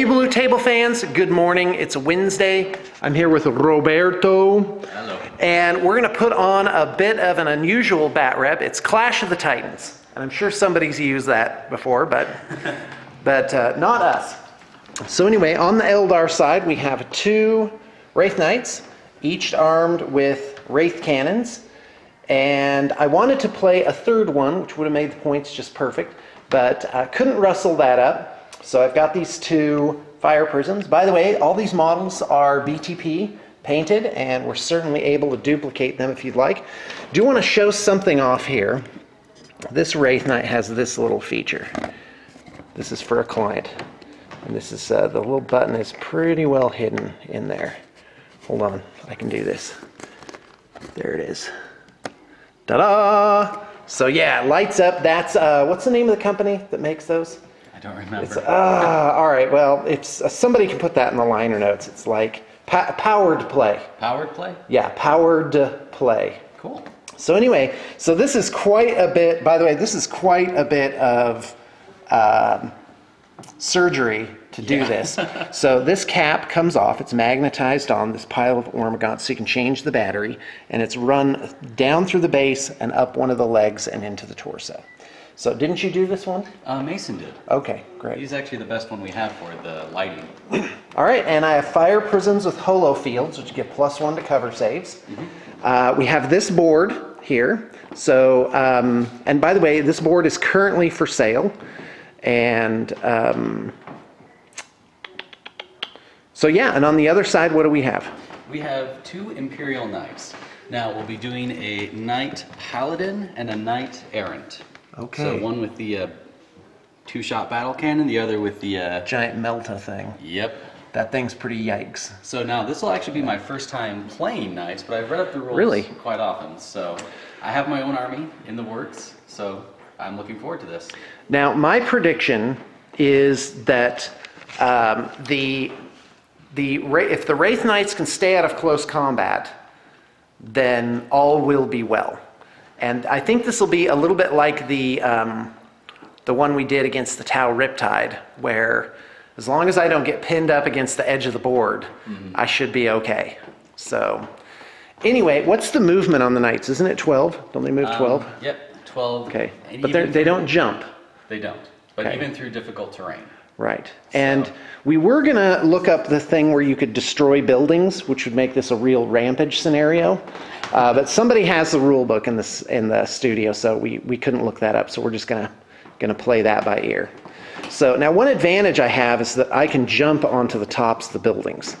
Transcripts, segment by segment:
Hey Blue Table fans, good morning. It's a Wednesday. I'm here with Roberto. Hello. And we're going to put on a bit of an unusual bat rep. It's Clash of the Titans. And I'm sure somebody's used that before, but not us. So anyway, on the Eldar side, we have 2 Wraith Knights, each armed with Wraith Cannons. And I wanted to play a third one, which would have made the points just perfect, but I couldn't rustle that up. So I've got these 2 fire prisms. By the way, all these models are BTP painted, and we're certainly able to duplicate them if you'd like. Do want to show something off here. This Wraith Knight has this little feature. This is for a client. And this is, the little button is pretty well hidden in there. Hold on, I can do this. There it is. Ta-da! So yeah, it lights up. That's, what's the name of the company that makes those? I don't remember. It's, all right, well, it's somebody can put that in the liner notes. It's like powered play. Powered play? Yeah, powered play. Cool. So anyway, so this is quite a bit, by the way, this is quite a bit of surgery to do this. So this cap comes off, it's magnetized on this pile of ormagant so you can change the battery, and it's run down through the base and up one of the legs and into the torso. So didn't you do this one? Mason did. Okay, great. He's actually the best one we have for the lighting. All right, and I have fire prisms with holo fields, which give +1 to cover saves. Mm-hmm. We have this board here. So, and by the way, this board is currently for sale. And so yeah, and on the other side, what do we have? We have 2 Imperial Knights. Now we'll be doing a Knight Paladin and a Knight Errant. Okay. So one with the 2-shot battle cannon, the other with the giant Melta thing. Yep. That thing's pretty yikes. So now this will actually be my first time playing Knights, but I've read up the rules quite often. So I have my own army in the works, so I'm looking forward to this. Now my prediction is that if the Wraith Knights can stay out of close combat, then all will be well. And I think this will be a little bit like the one we did against the Tau Riptide, where as long as I don't get pinned up against the edge of the board, I should be okay. So anyway, what's the movement on the Knights? Isn't it 12? Don't they move 12? Yep, 12. Okay, but they don't jump. They don't, but even through difficult terrain. Right. So. And we were going to look up the thing where you could destroy buildings, which would make this a real rampage scenario. But somebody has the rule book in the studio, so we couldn't look that up. So we're just gonna play that by ear. So now one advantage I have is that I can jump onto the tops of the buildings.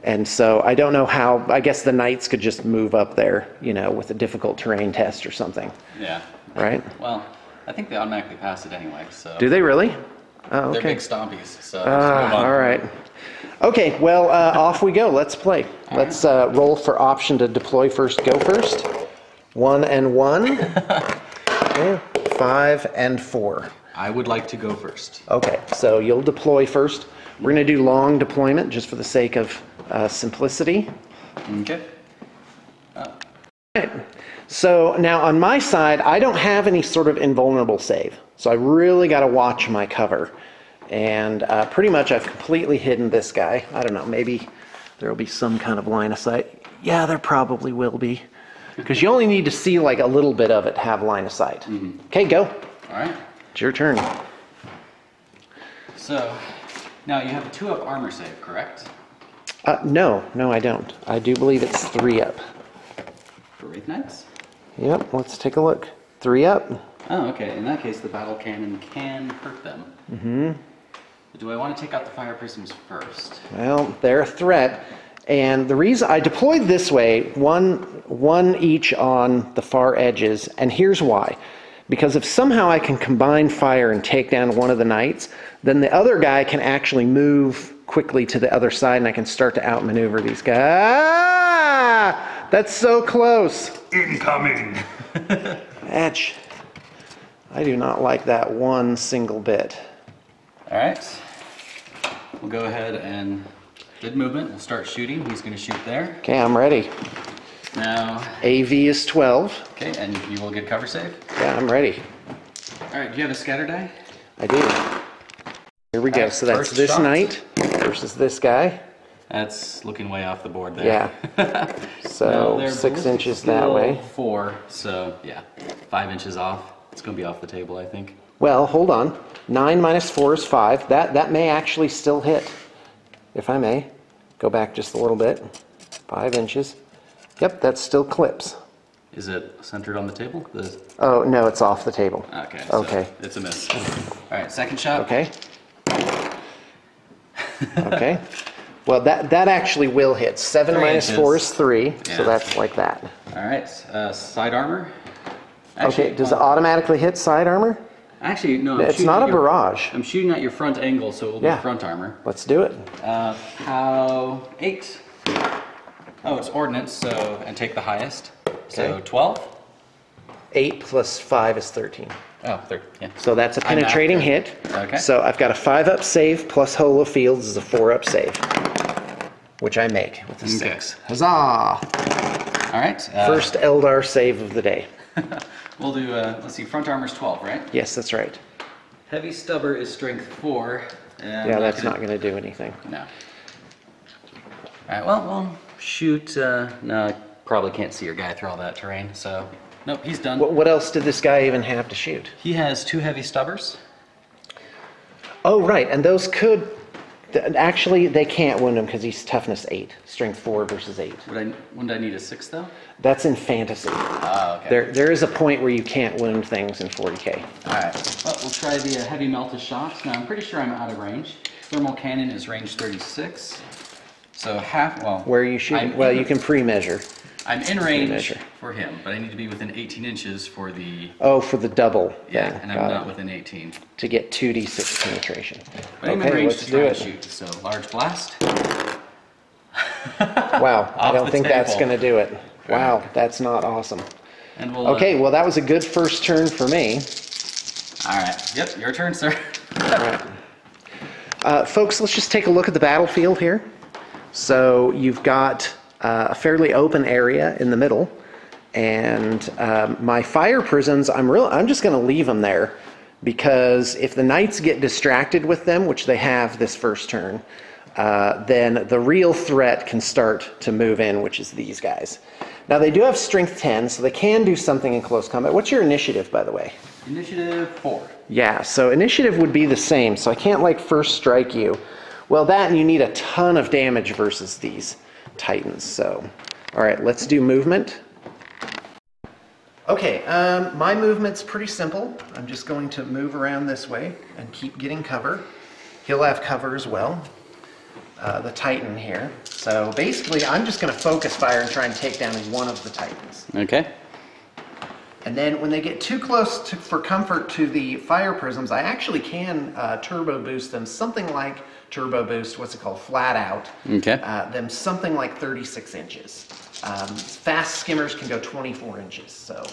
And so I don't know how, I guess the Knights could just move up there, you know, with a difficult terrain test or something. Yeah. Right? Well, I think they automatically pass it anyway, so. Do they really? Oh, okay. They're big stompies, so let's move on. All right. Okay, well, off we go. Let's play. Let's roll for option to deploy first, go first. 1 and 1. Okay. 5 and 4. I would like to go first. Okay, so you'll deploy first. We're going to do long deployment just for the sake of simplicity. Okay. Right. So now on my side, I don't have any sort of invulnerable save. So I really got to watch my cover. And pretty much I've completely hidden this guy. I don't know, maybe there will be some kind of line of sight. Yeah, there probably will be. Because you only need to see like a little bit of it to have line of sight. Okay, go. All right. It's your turn. So, now you have a 2-up armor save, correct? No, I don't. I do believe it's 3 up. For Wraith Knights? Yep, let's take a look. 3 up. Oh, okay. In that case, the battle cannon can hurt them. Do I want to take out the fire prisms first? Well, they're a threat. And the reason I deployed this way, one each on the far edges, and here's why. Because if somehow I can combine fire and take down one of the Knights, then the other guy can actually move quickly to the other side and I can start to outmaneuver these guys. Ah! That's so close. Incoming. Etch. I do not like that one single bit. All right. We'll go ahead and good movement. We'll start shooting. He's going to shoot there. Okay, I'm ready. Now. AV is 12. Okay, and you will get cover save. Yeah, I'm ready. All right. Do you have a scatter die? I do. Here we go. Right, so that's first this shot. knight versus this guy. That's looking way off the board there. Yeah. So No, they're 6 inches skill that way. 4, so yeah, 5 inches off. It's going to be off the table, I think. Well, hold on. 9 minus 4 is 5. That may actually still hit. If I may, go back just a little bit. 5 inches. Yep, that still clips. Is it centered on the table? Oh, no, it's off the table. Okay. So Okay. it's a miss. All right, second shot. Okay. Okay. Well, that actually will hit. 7 3 minus inches. 4 is 3, Yeah. so that's like that. All right, side armor. Okay, does it automatically hit side armor? Actually, no. I'm It's shooting not at a your- barrage. I'm shooting at your front angle, so it will Yeah. be front armor. Let's do it. How 8? Oh, it's ordnance, so and take the highest. So Okay. 12. 8 plus 5 is 13. Oh, yeah. So that's a I mapped penetrating it. hit. Okay. So I've got a 5-up save plus Holo Fields is a 4-up save, which I make with a Okay. 6. Huzzah! All right. First Eldar save of the day. We'll do. Let's see. Front armor's 12, right? Yes, that's right. Heavy stubber is strength 4. And Yeah, that's not going to do anything. No. All right. Well, we'll shoot. No, I probably can't see your guy through all that terrain. So, nope, he's done. What else did this guy even have to shoot? He has 2 heavy stubbers. Oh, right, and those could... Actually, they can't wound him because he's toughness 8, strength 4 versus 8. Wouldn't I need a 6 though? That's in fantasy. Oh, okay. There is a point where you can't wound things in 40K. All right. Well, we'll try the heavy melted shots. Now, I'm pretty sure I'm out of range. Thermal cannon is range 36. So half. Well. Where are you shooting? Well, you can pre-measure. I'm in range Pre-measure. for him, but I need to be within 18 inches for the. Oh, for the double. Yeah, thing. and I'm Got not it. within 18. To get 2d6 penetration. But I'm in Okay, range let's to do try it. and shoot. So large blast. Wow, I Off don't the think that's table. going to do it. Wow, that's not awesome. And we'll. Okay, well, that was a good first turn for me. All right. Yep. Your turn, sir. Folks, let's just take a look at the battlefield here. So you've got a fairly open area in the middle, and my fire prisms, I'm just going to leave them there, because if the knights get distracted with them, which they have this first turn, then the real threat can start to move in, which is these guys. Now they do have strength 10, so they can do something in close combat. What's your initiative, by the way? Initiative 4. Yeah, so initiative would be the same, so I can't like first strike you. Well, that and you need a ton of damage versus these titans, so. All right, let's do movement. Okay, my movement's pretty simple. I'm just going to move around this way and keep getting cover. He'll have cover as well, the titan here. So basically, I'm just gonna focus fire and try and take down one of the titans. Okay. And then when they get too close for comfort to the fire prisms, I actually can turbo boost them, something like turbo boost, what's it called, flat out. Okay. Them something like 36 inches. Fast skimmers can go 24 inches, so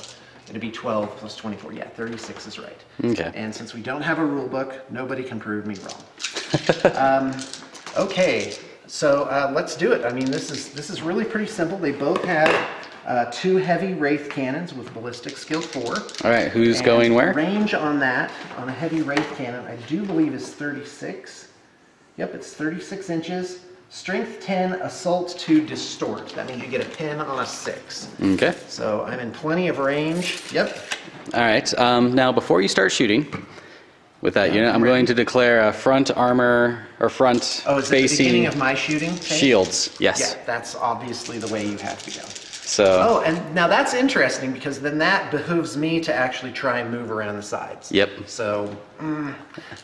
it'd be 12 plus 24. Yeah, 36 is right. Okay. And since we don't have a rule book, nobody can prove me wrong. Okay, so let's do it. I mean, this is really pretty simple. They both have 2 heavy wraith cannons with ballistic skill 4. All right. Who's And going where? Range on that, on a heavy wraith cannon, I do believe is 36. Yep, it's 36 inches. Strength 10, assault 2, distort. That means you get a pin on a 6. Okay. So I'm in plenty of range. Yep. All right. Now, before you start shooting with that unit, I'm going to declare a front armor or front Oh, is it the beginning facing of my shooting phase? shields. Yes. Yeah, that's obviously the way you have to go. So. Oh, and now that's interesting because then that behooves me to actually try and move around the sides. Yep. So,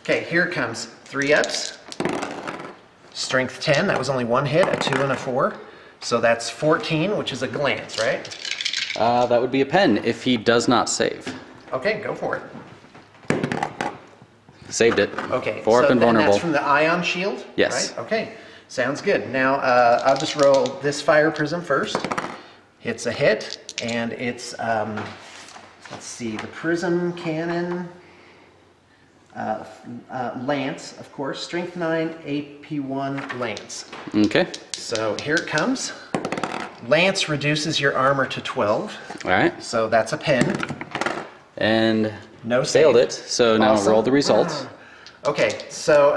okay, here it comes. 3 ups. Strength 10, that was only 1 hit, a 2 and a 4. So that's 14, which is a glance, right? That would be a pen if he does not save. Okay, go for it. Saved it. Okay, 4 up so and then vulnerable. that's from the ion shield? Yes. Right? Okay, sounds good. Now, I'll just roll this fire prism first. It's a hit, and it's, let's see, the prism cannon, lance, of course, strength 9, AP1 lance. Okay. So here it comes. Lance reduces your armor to 12, All right. so that's a pin. And No failed save. it. So now Awesome. roll the results. Okay, so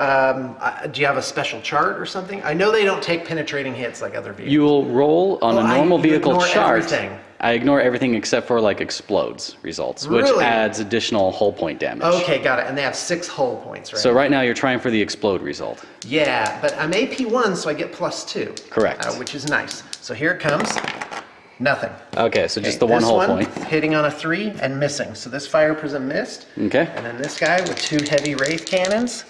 do you have a special chart or something? I know they don't take penetrating hits like other vehicles. You'll roll on a normal vehicle chart. Everything. I ignore everything except for like explodes results, which adds additional hull point damage. Okay, got it. And they have 6 hull points, right? So right now you're trying for the explode result. Yeah, but I'm AP1, so I get +2. Correct. Which is nice. So here it comes. Nothing. Okay, so just the one hull point. Hitting on a 3 and missing. So this fire prism missed. Okay. And then this guy with 2 heavy wraith cannons.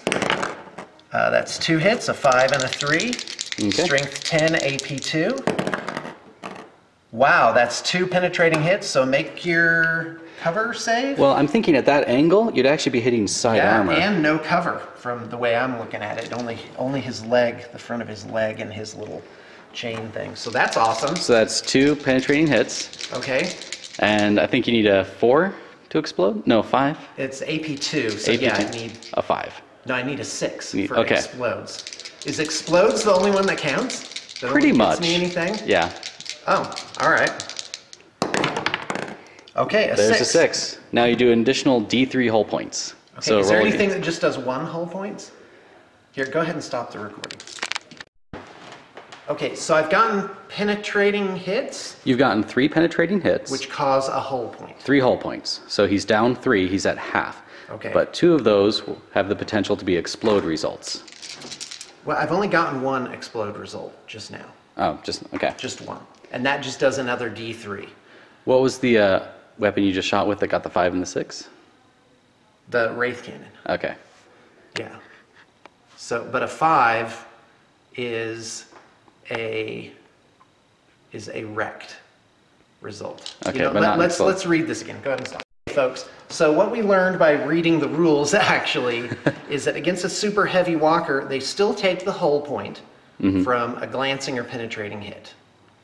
That's 2 hits, a 5 and a 3. Okay. Strength 10, AP2. Wow, that's 2 penetrating hits, so make your cover save. Well, I'm thinking at that angle, you'd actually be hitting side armor. And no cover from the way I'm looking at it. Only his leg, the front of his leg and his little chain thing. So that's awesome. So that's 2 penetrating hits. Okay. And I think you need a 4 to explode? No, 5? It's AP2, so AP2. yeah, I need... A 5. No, I need a 6 for explodes. Is explodes the only one that counts? That Pretty much. Me anything? Yeah. Oh, all right. Okay, There's a 6. Now you do an additional D3 hull points. Okay, so is there anything that just does 1 hull points? Here, go ahead and stop the recording. Okay, so I've gotten penetrating hits. You've gotten 3 penetrating hits. Which cause a hull point. 3 hull points. So he's down 3, he's at half. Okay. But 2 of those will have the potential to be explode results. Well, I've only gotten 1 explode result just now. Oh, okay. Just 1. And that just does another D3. What was the weapon you just shot with that got the 5 and the 6? The wraith cannon. Okay. Yeah. So, but a 5 is a wrecked result. Okay, you know, but let's read this again. Go ahead and stop. Folks, so what we learned by reading the rules actually is that against a super heavy walker, they still take the hull point from a glancing or penetrating hit.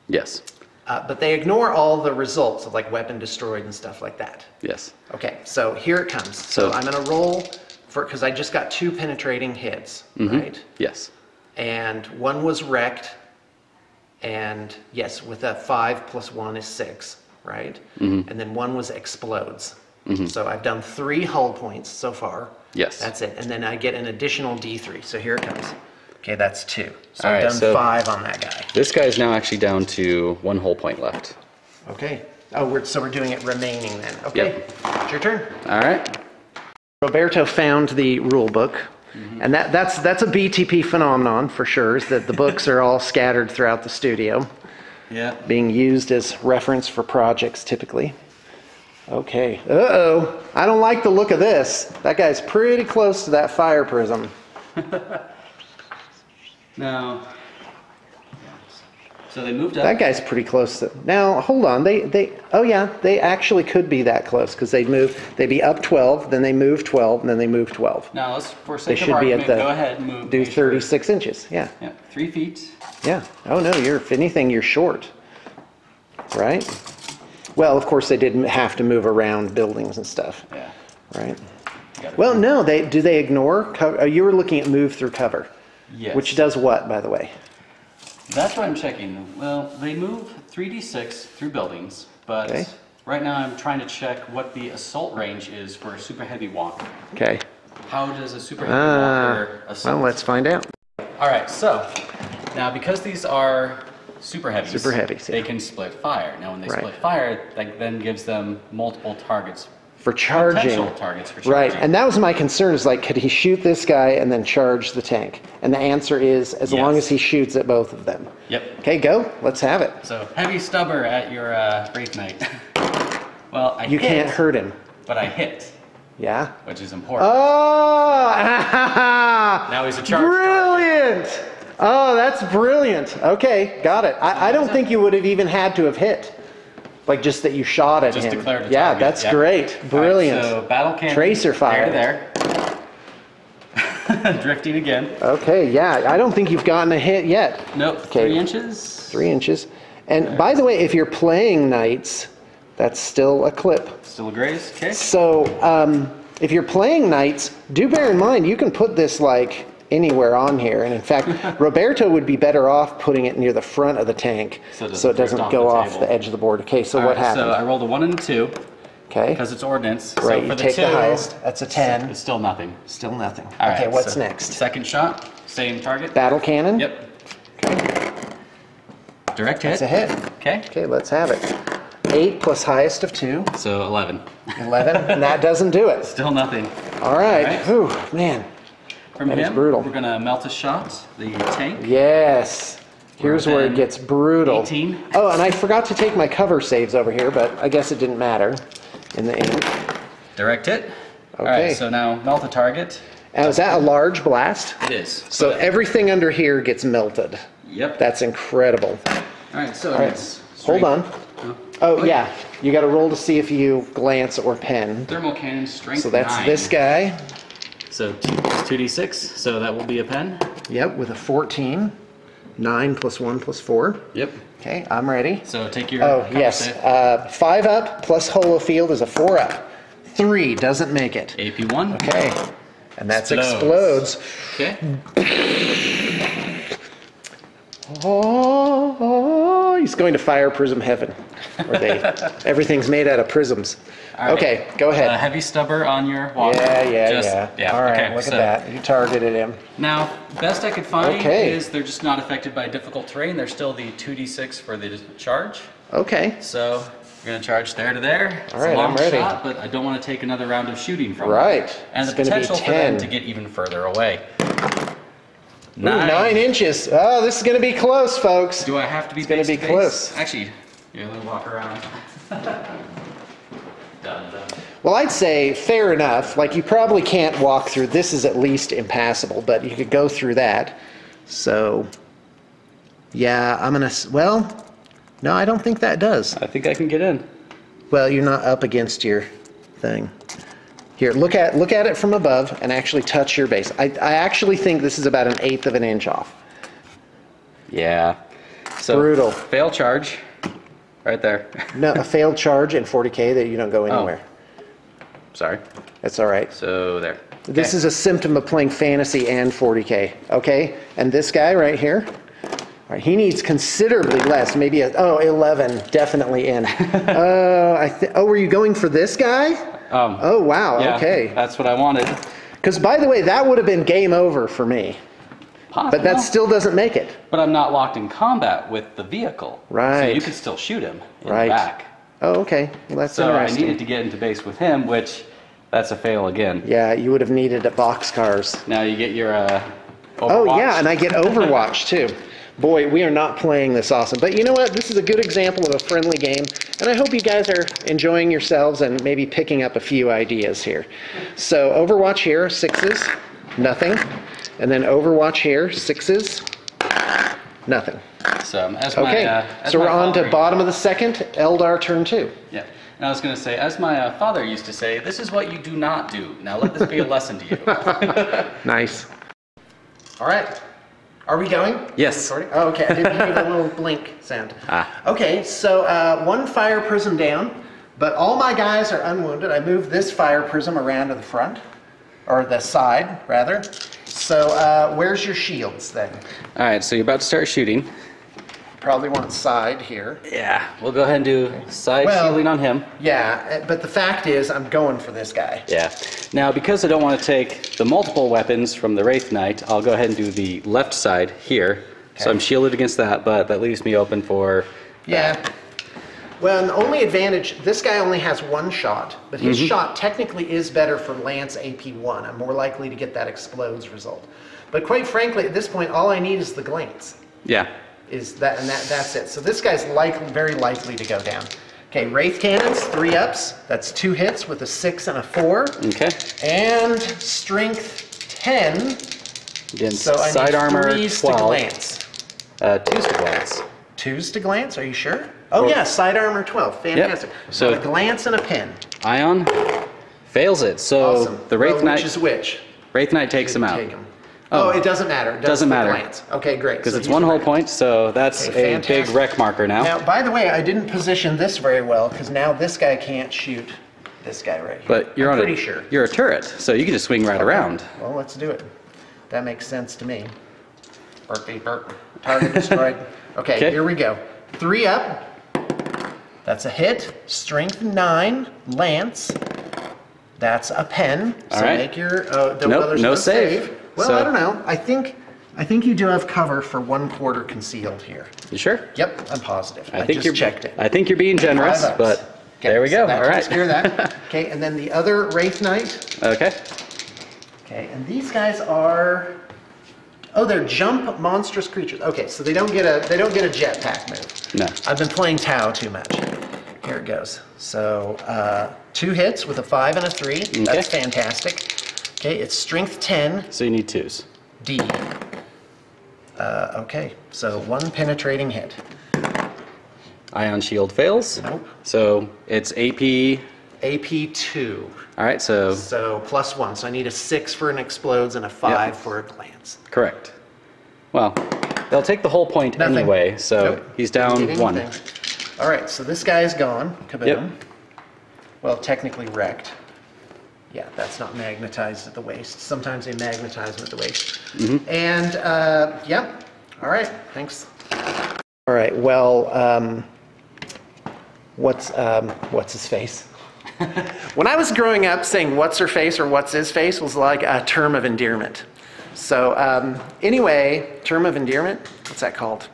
Yes. But they ignore all the results of like weapon destroyed and stuff like that. Yes. Okay, so here it comes. So I'm going to roll for, because I just got 2 penetrating hits, right? Yes. And 1 was wrecked, and yes, with a 5 plus 1 is 6, right? And then 1 was explodes. So I've done 3 hull points so far. Yes. That's it. And then I get an additional D3. So here it comes. Okay, that's 2. So all I've right, done so 5 on that guy. This guy is now actually down to 1 hull point left. Okay. Oh, so we're doing it remaining then. Okay. Yep. It's your turn. All right. Roberto found the rule book. And that's a BTP phenomenon for sure, is that the books are all scattered throughout the studio. Yeah. Being used as reference for projects typically. Okay. Uh-oh. I don't like the look of this. That guy's pretty close to that fire prism. No. So they moved up. That guy's pretty close to... Now, hold on. Oh yeah, they actually could be that close because they'd be up 12, then they move 12, and then they move 12. Now let's, for They sake should of be argument, at the... go ahead and move. Do 36 inches, yeah. Yeah, 3 feet. Yeah. Oh no, if anything, you're short. Right? Well, of course, they didn't have to move around buildings and stuff. Yeah. Right? Well, no, do they ignore cover? You were looking at move through cover. Yes. Which does what, by the way? That's what I'm checking. Well, they move 3d6 through buildings, but right now I'm trying to check what the assault range is for a super heavy walker. Okay. How does a super heavy walker assault? Well, let's find out. All right, so now because these are super heavies, they can split fire. Now when they split fire, that then gives them multiple targets. For charging. Potential targets for charging. Right, and that was my concern, is like, could he shoot this guy and then charge the tank? And the answer is, as long as he shoots at both of them. Yep. Okay, go. Let's have it. So, heavy stubber at your Wraith Knight. Well, You can't hurt him. But I hit. Yeah? Which is important. Oh! Now he's a charge Brilliant! target. Oh, that's brilliant. Okay, got it. I don't think you would have even had to have hit. Like just that you shot at him. Declared a yeah, target. that's great. Brilliant. Right, so battle cannon. Tracer fire. There. Drifting again. Okay, yeah. I don't think you've gotten a hit yet. Nope. Okay. 3 inches. 3 inches. And by the way, if you're playing knights, that's still a clip. Still a graze. Okay. So if you're playing knights, do bear in mind you can put this like anywhere on here, and in fact Roberto would be better off putting it near the front of the tank so it doesn't go off the edge of the board. Okay, so what happened? So I rolled a 1 and a 2. Okay. Because it's ordnance. Right, So you for the take the 2, highest. That's a 10. it's still nothing. Still nothing. All okay, right, what's so next? Second shot, same target. Battle cannon? Yep. Okay. Direct hit. That's a hit. Okay. Okay, let's have it. 8 plus highest of 2. So 11. 11, and that doesn't do it. Still nothing. All right. All Whew, man. From That is him, brutal. we're gonna melt a shot, the tank. Yes. Here's where it then gets brutal. 18. Oh, and I forgot to take my cover saves over here, but I guess it didn't matter in the ink. Direct hit. All Okay. right, so now melt the target. Now, is that a large blast? It is. So But- everything under here gets melted. Yep. That's incredible. All right, so All right. it's Hold strength. on. Oh, yeah. You got to roll to see if you glance or pen. Thermal cannon strength So that's 9. this guy. So 2d6, so that will be a pen. Yep, with a 14. 9 plus 1 plus 4. Yep. Okay, I'm ready. So take your Oh, cover yes. save. 5 up plus holo field is a 4 up. 3 doesn't make it. AP1. Okay. And that's Explodes. explodes. Okay. Oh, he's going to fire prism heaven. Or everything's made out of prisms. All right. Okay, go ahead. Heavy stubber on your water. Yeah. All right, okay, look so at that. You targeted him. Now, best I could find Okay. is they're just not affected by difficult terrain. They're still the 2d6 for the charge. Okay. So we're gonna charge there to there. It's All right, a long I'm ready. shot, but I don't want to take another round of shooting from Right. them. And It's the gonna be potential for them 10. to get even further away. Ooh, 9 inches. Oh, this is going to be close, folks. Do I have to be It's gonna base be to close. base? Actually, you're gonna walk around. Done. Well, I'd say fair enough. Like, you probably can't walk through. This is at least impassable, but you could go through that. So, yeah, I'm going to... Well, no, I don't think that does. I think I can get in. Well, you're not up against your thing. Here, look at it from above and actually touch your base. I actually think this is about 1/8 of an inch off. Yeah. So Brutal. fail charge. Right there. No, a failed charge in 40K that you don't go anywhere. Sorry. That's all right. So there. This Okay. is a symptom of playing fantasy and 40K, okay? And this guy right here, all right, he needs considerably less, maybe 11, definitely in. Were you going for this guy? Oh, wow, Yeah, okay. that's what I wanted. Because, by the way, that would have been game over for me. But that still doesn't make it. But I'm not locked in combat with the vehicle. Right. So you could still shoot him in Right. the back. Oh, okay. Well, that's So I interesting. needed to get into base with him, which that's a fail again. Yeah, you would have needed a boxcars. Now you get your Oh, Overwatch. yeah, and I get Overwatch, too. Boy, we are not playing this awesome. But you know what? This is a good example of a friendly game, and I hope you guys are enjoying yourselves and maybe picking up a few ideas here. So Overwatch here, 6s, nothing. And then Overwatch here, 6s, nothing. So as Okay, my, so we're on to bottom of the second, Eldar turn 2. Yeah. And I was going to say, as my father used to say, this is what you do not do. Now let this be a lesson to you. Nice. All right. Are we going? Yes. Recording? Oh, okay. I didn't hear the little blink sound. Ah. Okay, so 1 fire prism down, but all my guys are unwounded. I moved this fire prism around to the front, or the side, rather. So where's your shields then? All right, so you're about to start shooting. Probably want side here. Yeah, we'll go ahead and do side Well- shielding on him. Yeah, but the fact is I'm going for this guy. Yeah. Now, because I don't want to take the multiple weapons from the Wraith Knight, I'll go ahead and do the left side here. So Okay. I'm shielded against that, but that leaves me open for Yeah. Well, and the only advantage, this guy only has 1 shot, but his shot technically is better for Lance AP1. I'm more likely to get that explodes result. But quite frankly, at this point, all I need is the glance. Yeah. That's it. So this guy's very likely to go down. Okay, Wraith Cannons, 3 ups. That's 2 hits with a 6 and a 4. Okay. And Strength 10. Against So I side need armor 3s 12. to glance. 2s to glance. 2s to glance, are you sure? Oh yeah, side armor 12, fantastic. Yep. So So- a glance and a pin. Ion fails it. So Awesome. the Wraith Well, Knight which is which? Wraith Knight takes him out. Take him. Oh, it doesn't matter. It does Doesn't the matter. Glance. Okay, great. Because So it's he's 1 whole ready. point, so that's Okay, a big fantastic. wreck marker now. Now, by the way, I didn't position this very well because now this guy can't shoot this guy right here. But you're I'm on pretty sure. You're a turret, so you can just swing right around. Well, let's do it. That makes sense to me. Burp, beep, burp. Target destroyed. Okay, Okay. here we go. 3 up. That's a hit. Strength 9, lance. That's a pen. So All right. make your Nope, no save. Well, So- I don't know. I think you do have cover for 1/4 concealed here. You sure? Yep, I'm positive. I think just you're checked it. I think you're being generous, 5 but Okay, there we so go. that All takes right. care of that. Okay, and then the other Wraith Knight. Okay. Okay, and these guys are, oh, they're jump monstrous creatures. Okay, so they don't get a jetpack move. No. I've been playing Tau too much. Here it goes. So 2 hits with a 5 and a 3. That's fantastic. Okay, it's strength 10, So you need 2s. D. Okay, so 1 penetrating hit. Ion shield fails. Nope. So it's AP. AP 2. All right, so So +1. So I need a 6 for an explodes and a 5 Yep. for a glance. correct. Well, they'll take the whole point Nothing. anyway, so Nope. he's down Didn't get 1. anything. All right, so this guy is gone. Kaboom. Yep. Well, technically wrecked. Yeah, that's not magnetized at the waist. Sometimes they magnetize them at the waist. Mm-hmm. And, yep. All right, thanks. All right, well, what's his face? When I was growing up, saying what's her face or what's his face was like a term of endearment. So anyway, term of endearment, what's that called?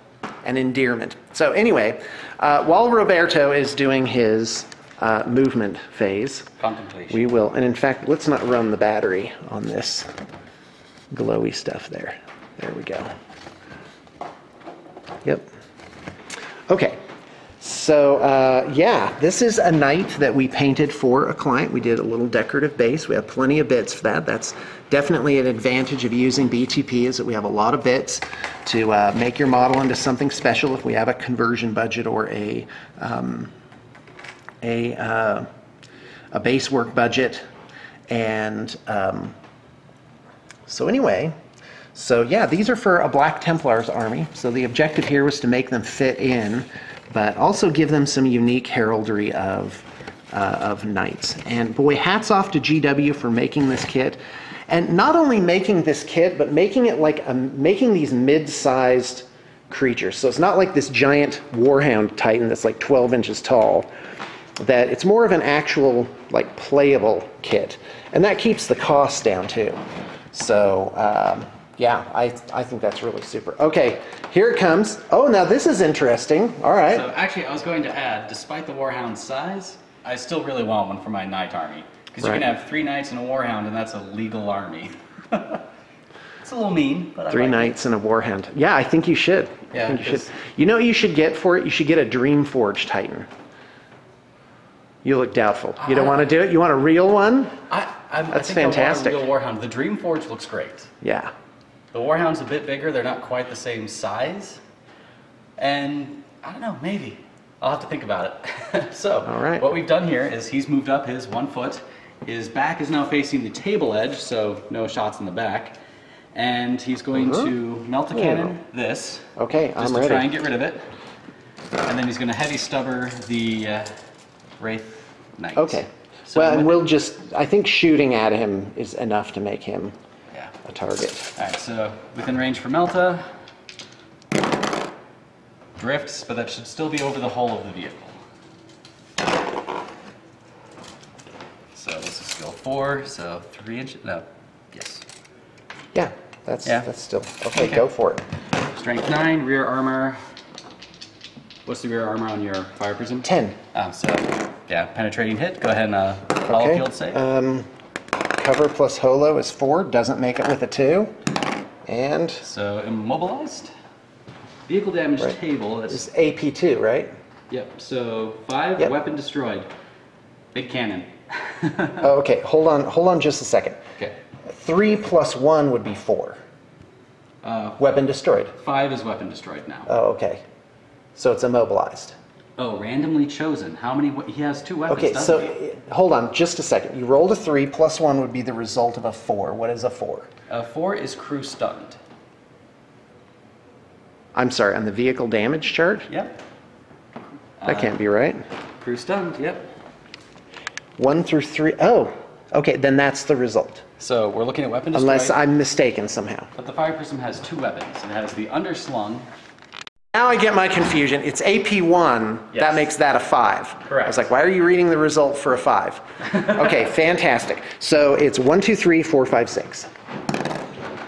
An endearment. So anyway, while Roberto is doing his movement phase, Contemplation. we will, and in fact, let's not run the battery on this glowy stuff there. There we go. Yep. Okay. So yeah, this is a knight that we painted for a client. We did a little decorative base. We have plenty of bits for that. That's definitely an advantage of using BTP, is that we have a lot of bits to make your model into something special if we have a conversion budget or a base work budget. And so anyway, so yeah, these are for a Black Templar's army. So the objective here was to make them fit in, but also give them some unique heraldry of knights. And boy, hats off to GW for making this kit. And not only making this kit, but making it like making these mid-sized creatures. So it's not like this giant Warhound Titan that's like 12 inches tall. That it's more of an actual like playable kit, and that keeps the cost down too. So yeah, I think that's really super. Okay, here it comes. Oh, now this is interesting. All right. So actually, I was going to add, despite the Warhound's size, I still really want one for my knight army. Because you can have 3 knights and a Warhound, and that's a legal army. It's a little mean, but I 3 like knights and a Warhound. Yeah, I think you should. Yeah, I think you should. 'cause- You know what you should get for it? You should get a Dreamforge Titan. You look doubtful. You don't want to do it? You want a real one? I That's think fantastic. I want a real Warhound. The Dreamforge looks great. Yeah. The Warhound's a bit bigger. They're not quite the same size. And I don't know, maybe. I'll have to think about it. So, All right. what we've done here is he's moved up his 1 foot. His back is now facing the table edge, so no shots in the back. And he's going to melt a cannon this. Okay, just I'm to ready. try and get rid of it. And then he's going to heavy stubber the Wraith Knight. Okay. So Well, and with we'll just, I think shooting at him is enough to make him Yeah. a target. Alright, so within range for Melta. Drifts, but that should still be over the hull of the vehicle. So this is skill 4, so 3 inches, no, yes. Yeah, that's Yeah. still, okay, Okay. go for it. Strength 9, rear armor. What's the rear armor on your fire prism? 10. So, yeah, penetrating hit. Go ahead and hollow Okay. field save. Cover plus holo is 4, doesn't make it with a 2. And So immobilized. Vehicle damage Right. table. That's, it's AP2, right? yep, so 5, Yep. weapon destroyed. Big cannon. Oh, okay, hold on just a second. Okay. 3 plus 1 would be 4. Weapon destroyed. 5 is weapon destroyed now. Oh, okay. So it's immobilized. Oh, randomly chosen. How many? He has 2 weapons, Okay, doesn't so he? hold on just a second. You rolled a 3 plus 1 would be the result of a 4. What is a 4? 4 is crew stunned. I'm sorry, on the vehicle damage chart? Yep. That can't be right. Crew stunned, yep. 1 through 3. Oh, okay, then that's the result. So we're looking at weapon destroyed. Unless I'm mistaken somehow. But the fire prism has 2 weapons. It has the underslung. Now I get my confusion. It's AP1. Yes. That makes that a 5. Correct. I was like, why are you reading the result for a 5? Okay, fantastic. So it's 1, 2, 3, 4, 5, 6.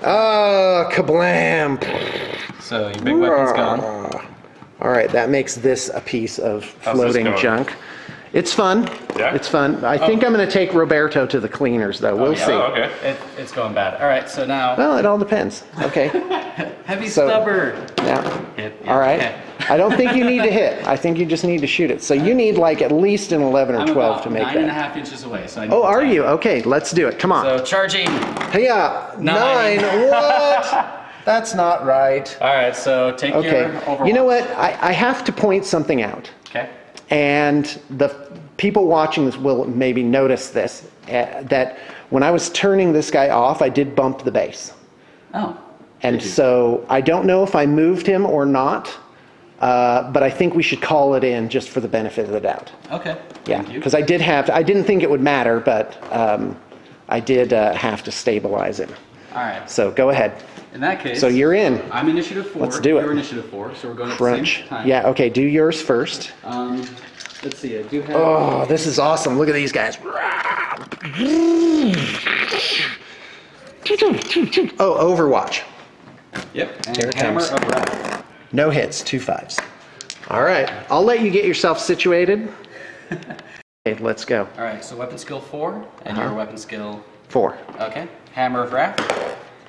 Oh, kablam. So your big weapon's gone. All right, that makes this a piece of floating junk. It's fun. Yeah? It's fun. I think I'm going to take Roberto to the cleaners, though. We'll see. Oh, okay. It's going bad. All right, so now. Well, it all depends. Okay. Heavy stubber. Now, Hit. Yeah, all right. okay. I don't think you need to hit. I think you just need to shoot it. So you need like at least an 11 or I'm 12 about to make 9.5 inches away. So I need Oh, to are tap. you? Okay, let's do it. Come on. So charging. Yeah, 9. What? That's not right. All right, so take your Okay. Overwatch. You know what? I have to point something out. Okay. And the people watching this will maybe notice this, that when I was turning this guy off, I did bump the base. Oh. And so I don't know if I moved him or not, but I think we should call it in just for the benefit of the doubt. Okay. Yeah, Thank you. because I did have to, I didn't think it would matter, but I did have to stabilize him. All right. So go ahead. In that case. So you're in. I'm initiative 4. Let's do it. You're initiative 4, so we're going at the Crunch. same time. Yeah, okay, do yours first. Let's see. I do have. Oh, this is awesome. Look at these guys. Oh, Overwatch. Yep. And Here it hammer comes. of wrath. No hits, 2 5s. All right, I'll let you get yourself situated. Okay, let's go. All right. So weapon skill 4, and your weapon skill. 4. Okay. Hammer of wrath.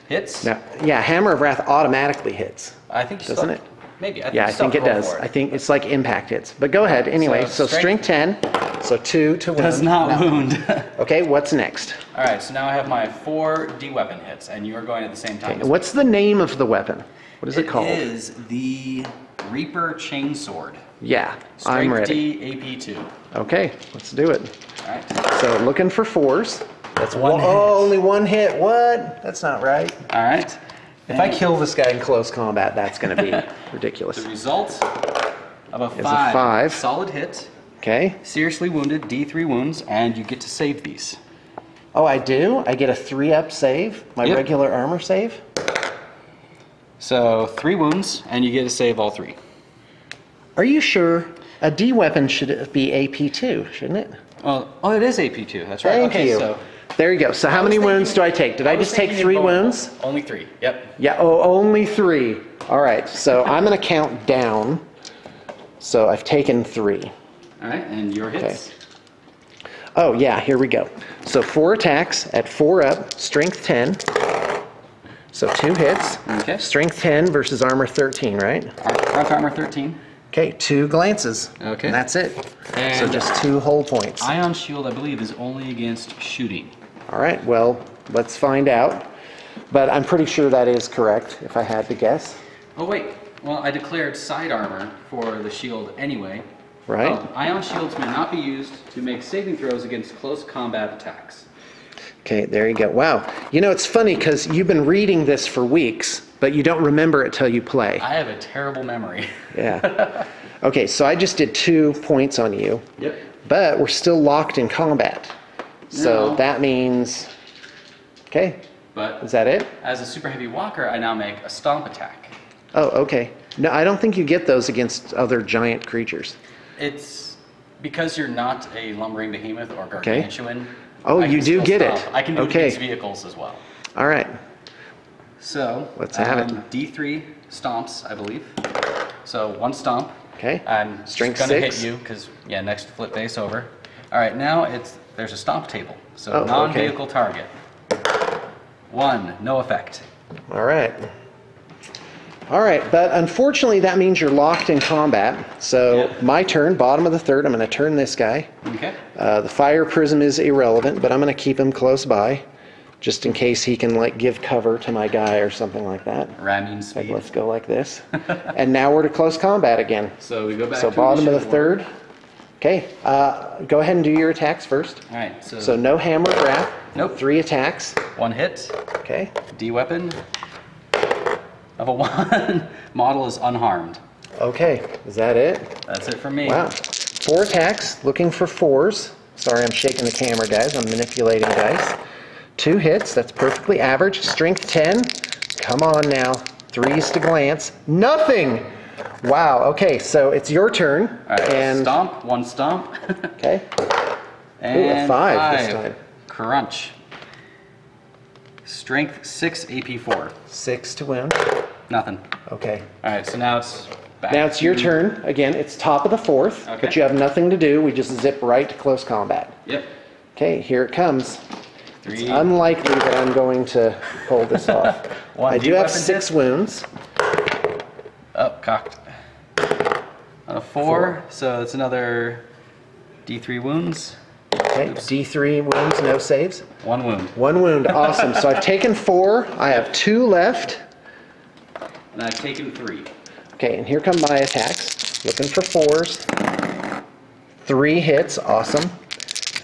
Hits. Now, yeah, Hammer of Wrath automatically hits. I think you Doesn't still, it? Maybe. Yeah, I still think it have to roll does. for I think it's like impact hits. But go ahead anyway. So So strength 10. So 2 to wound. Does not wound. Okay, what's next? All right. So now I have my 4 D weapon hits, and you are going at the same time. Okay, what's the name of the weapon? What is it called? It is the Reaper Chainsword. Yeah, Strength I'm ready. D AP2. Okay, let's do it. All right. So looking for 4s. That's one hit. Oh, only 1 hit. What? That's not right. All right. If I kill this guy in close combat, that's going to be ridiculous. The result of a a 5. 5. Solid hit. Okay. Seriously wounded, D3 wounds, and you get to save these. Oh, I do? I get a 3-up save? My Yep. regular armor save? So 3 wounds, and you get to save all 3. Are you sure? A D weapon should be AP2, shouldn't it? Oh, it is AP2. That's right. Thank okay, you. so There you go. So how was many thinking- wounds do I take? Did I was just take thinking 3 invulnerable. wounds? Only 3. Yep. Yeah, oh, only 3. All right, so I'm going to count down. So I've taken 3. All right, and your hits. Oh, yeah, here we go. So 4 attacks at 4 up, strength 10. So 2 hits. Okay. Strength 10 versus armor 13, right? Rock armor 13. Okay, 2 glances. Okay. And that's it. So And just 2 hull points. Ion shield, I believe, is only against shooting. All right, well, let's find out. But I'm pretty sure that is correct, if I had to guess. Oh wait. Well, I declared side armor for the shield anyway. Right? Oh, ion shields may not be used to make saving throws against close combat attacks. Okay, there you go. Wow. You know, it's funny because you've been reading this for weeks, but you don't remember it till you play. I have a terrible memory. Yeah. Okay, so I just did 2 points on you. Yep. But we're still locked in combat. So No. that means, okay, But is that it? as a super heavy walker, I now make a stomp attack. Oh, okay. No, I don't think you get those against other giant creatures. It's because you're not a lumbering behemoth or gargantuan. Oh, I can you do still get it. stomp. I can do it Okay. against vehicles as well. All right. So Let's have it. D3 stomps, I believe. So 1 stomp. Okay. I'm Strength just gonna 6. hit you because next flip base over. All right, now there's a stomp table. So Oh, non-vehicle target. 1, no effect. All right. All right, but unfortunately that means you're locked in combat. So Yeah. my turn, bottom of the 3rd, I'm going to turn this guy. Okay. The fire prism is irrelevant, but I'm going to keep him close by, just in case he can like give cover to my guy or something like that. Ramming Like, speed. let's go like this. And now we're to close combat again. So we go back So to bottom of the initiative order. 3rd. Okay, go ahead and do your attacks first. All right. So no hammer of wrath. Nope. 3 attacks. 1 hit. Okay. D weapon of a 1. Model is unharmed. Okay, is that it? That's it for me. Wow. 4 attacks, looking for 4s. Sorry, I'm shaking the camera, guys. I'm manipulating dice. 2 hits, that's perfectly average. Strength 10. Come on now. 3s to glance. Nothing! Wow, okay, so it's your turn. All right, and stomp, one stomp. Okay. And Ooh, a 5 this time. Crunch. Strength 6, AP 4. 6 to wound. Nothing. Okay. All right, so now it's back. Now it's your turn. Again, it's top of the 4th, Okay. but you have nothing to do. We just zip right to close combat. Yep. Okay, here it comes. 3. It's unlikely that I'm going to pull this off. One I do deep have weapon 6 hit. wounds. Oh, cocked. On a 4, so it's another D3 wounds. Okay, D3 wounds, no saves. 1 wound. 1 wound, awesome. So I've taken 4. I have 2 left. And I've taken 3. Okay, and here come my attacks. Looking for 4s. 3 hits, awesome.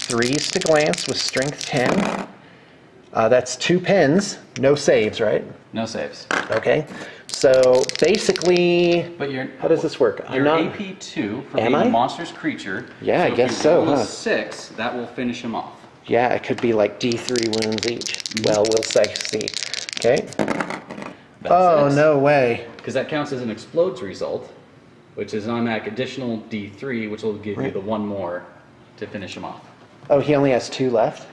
3s to glance with strength 10. That's 2 pins, no saves, right? No saves. Okay, so basically, But you're, how does this work? You're AP2 for Am being I? a monster's creature. Yeah, I if guess you so, roll a huh? 6, that will finish him off. Yeah, it could be like D3 wounds each. Well, we'll see. Okay. Oh, no way. Because that counts as an explodes result, which is an automatic additional D3, which will give you the 1 more to finish him off. Oh, he only has 2 left?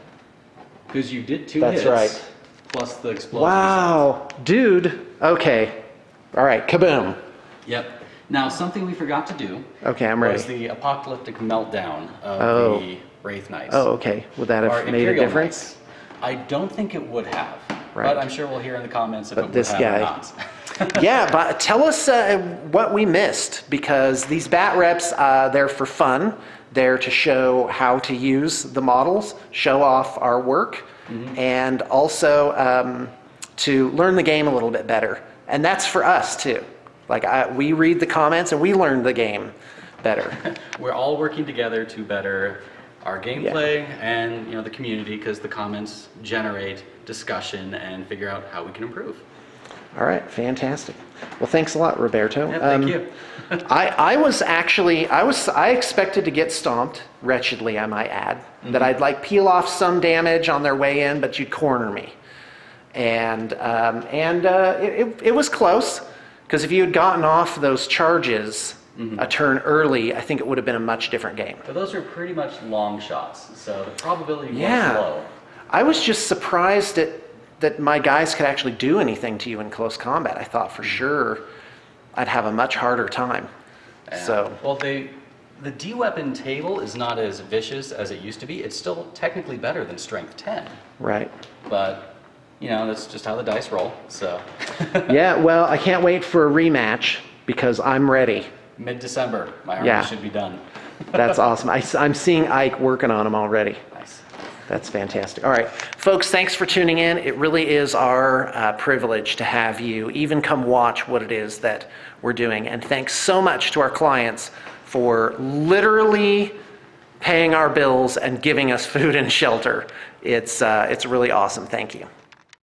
Because you did 2 That's hits. right. Plus the explodes result. Wow, dude. Okay. All right, kaboom. Yep. Now, something we forgot to do Okay, I'm was ready. the apocalyptic meltdown of the Wraith Knights. Oh, okay. Would that Our have made a Imperial difference? Knights. I don't think it would have. Right. But I'm sure we'll hear in the comments if But it this would have guy- or not. Yeah, but tell us what we missed, because these bat reps, they're for fun. They're to show how to use the models, show off our work, and also to learn the game a little bit better. And that's for us too. Like we read the comments and we learn the game better. We're all working together to better our gameplay and the community, because the comments generate discussion and figure out how we can improve. All right, fantastic. Well, thanks a lot, Roberto. Yeah, thank you. I expected to get stomped wretchedly, I might add. That I'd like peel off some damage on their way in, but you'd corner me. And it was close, because if you had gotten off those charges a turn early, I think it would have been a much different game. But those are pretty much long shots, so the probability was Yeah. low. I was just surprised that my guys could actually do anything to you in close combat. I thought for sure I'd have a much harder time. Yeah. So, Well, the D-weapon table is not as vicious as it used to be. It's still technically better than strength 10, right. but that's just how the dice roll. So Yeah, well, I can't wait for a rematch because I'm ready. mid-December, my army should be done. That's awesome. I'm seeing Ike working on them already. Nice. That's fantastic. All right, folks, thanks for tuning in. It really is our privilege to have you even come watch what it is that we're doing. And thanks so much to our clients for literally paying our bills and giving us food and shelter. It's really awesome. Thank you.